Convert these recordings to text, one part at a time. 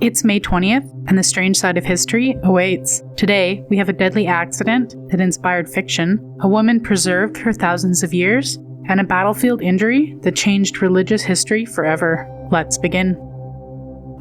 It's May 20th, and the strange side of history awaits. Today, we have a deadly accident that inspired fiction, a woman preserved for thousands of years, and a battlefield injury that changed religious history forever. Let's begin.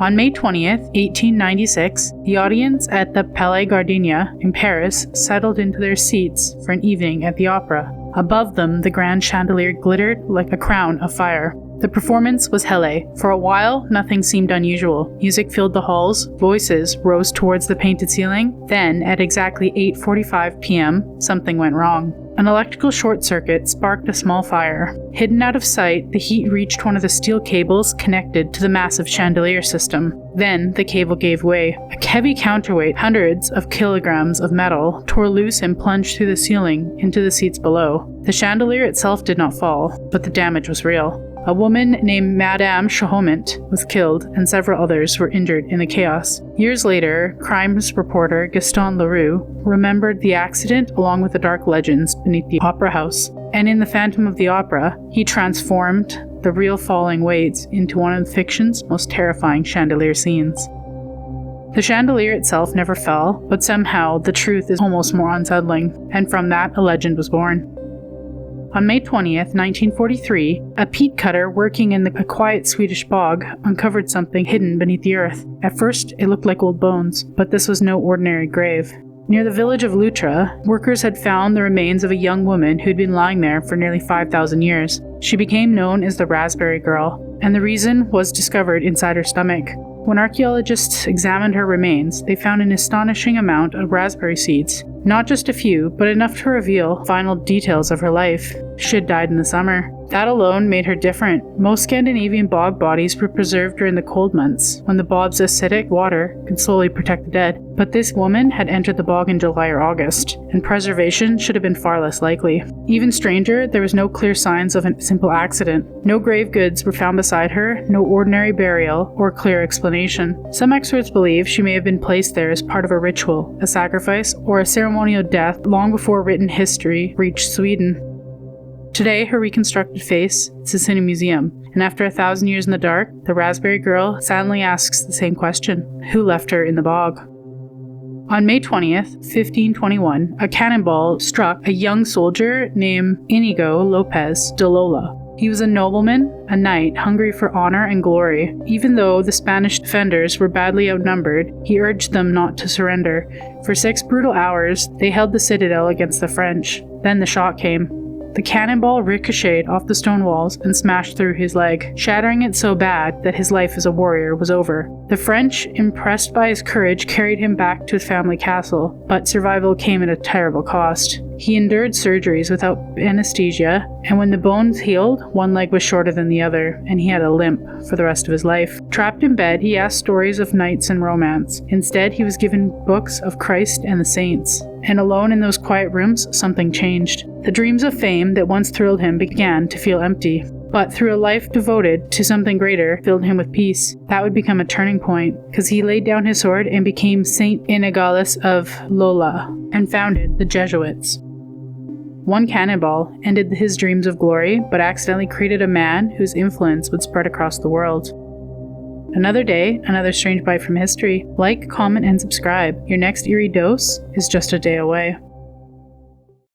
On May 20th, 1896, the audience at the Palais Gardenia in Paris settled into their seats for an evening at the opera. Above them, the grand chandelier glittered like a crown of fire. The performance was Hele. For a while, nothing seemed unusual. Music filled the halls, voices rose towards the painted ceiling. Then, at exactly 8:45 p.m., something went wrong. An electrical short circuit sparked a small fire. Hidden out of sight, the heat reached one of the steel cables connected to the massive chandelier system. Then, the cable gave way. A heavy counterweight, hundreds of kilograms of metal, tore loose and plunged through the ceiling into the seats below. The chandelier itself did not fall, but the damage was real. A woman named Madame Chahomant was killed, and several others were injured in the chaos. Years later, crimes reporter Gaston Leroux remembered the accident along with the dark legends beneath the opera house. And in The Phantom of the Opera, he transformed the real falling weights into one of fiction's most terrifying chandelier scenes. The chandelier itself never fell, but somehow the truth is almost more unsettling, and from that a legend was born. On May 20th, 1943, a peat cutter working in a quiet Swedish bog uncovered something hidden beneath the earth. At first, it looked like old bones, but this was no ordinary grave. Near the village of Lutra, workers had found the remains of a young woman who'd been lying there for nearly 5,000 years. She became known as the Raspberry Girl, and the reason was discovered inside her stomach. When archaeologists examined her remains, they found an astonishing amount of raspberry seeds. Not just a few, but enough to reveal final details of her life. She had died in the summer. That alone made her different. Most Scandinavian bog bodies were preserved during the cold months, when the bog's acidic water could slowly protect the dead. But this woman had entered the bog in July or August, and preservation should have been far less likely. Even stranger, there was no clear signs of a simple accident. No grave goods were found beside her, no ordinary burial, or clear explanation. Some experts believe she may have been placed there as part of a ritual, a sacrifice, or a ceremonial death long before written history reached Sweden. Today, her reconstructed face sits in a museum, and after 1,000 years in the dark, the Raspberry Girl silently asks the same question: who left her in the bog? On May 20th, 1521, a cannonball struck a young soldier named Inigo Lopez de Loyola. He was a nobleman, a knight, hungry for honor and glory. Even though the Spanish defenders were badly outnumbered, he urged them not to surrender. For 6 brutal hours, they held the citadel against the French. Then the shot came. The cannonball ricocheted off the stone walls and smashed through his leg, shattering it so bad that his life as a warrior was over. The French, impressed by his courage, carried him back to his family castle, but survival came at a terrible cost. He endured surgeries without anesthesia, and when the bones healed, one leg was shorter than the other, and he had a limp for the rest of his life. Trapped in bed, he asked stories of knights and romance. Instead, he was given books of Christ and the saints. And alone in those quiet rooms, something changed. The dreams of fame that once thrilled him began to feel empty. But through a life devoted to something greater filled him with peace. That would become a turning point, because he laid down his sword and became Saint Ignatius of Loyola and founded the Jesuits. One cannonball ended his dreams of glory, but accidentally created a man whose influence would spread across the world. Another day, another strange bite from history. Like, comment, and subscribe. Your next eerie dose is just a day away.